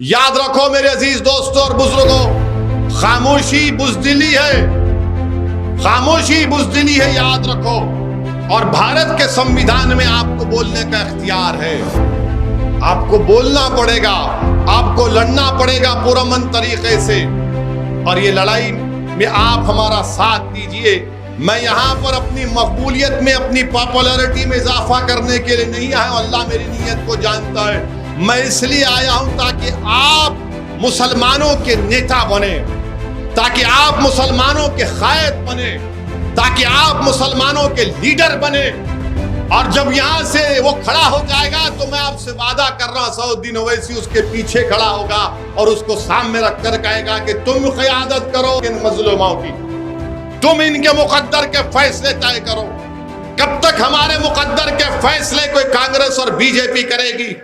याद रखो मेरे अजीज दोस्तों और बुजुर्गों, खामोशी बुज़दिली है, खामोशी बुज़दिली है, याद रखो। और भारत के संविधान में आपको बोलने का इख्तियार है, आपको बोलना पड़ेगा, आपको लड़ना पड़ेगा पुरअमन तरीके से। और ये लड़ाई में आप हमारा साथ दीजिए। मैं यहाँ पर अपनी मकबूलियत में, अपनी पॉपुलैरिटी में इजाफा करने के लिए नहीं आया हूं, अल्लाह मेरी नीयत को जानता है। मैं इसलिए आया हूं ताकि आप मुसलमानों के नेता बने, ताकि आप मुसलमानों के कायद बने, ताकि आप मुसलमानों के लीडर बने। और जब यहां से वो खड़ा हो जाएगा तो मैं आपसे वादा कर रहा हूं, सऊद्दीन ओवैसी उसके पीछे खड़ा होगा और उसको सामने रखकर कहेगा कि तुम क़यादत करो इन मजलूमों की, तुम इनके मुकद्दर के फैसले तय करो। कब तक हमारे मुकद्दर के फैसले कोई कांग्रेस और बीजेपी करेगी?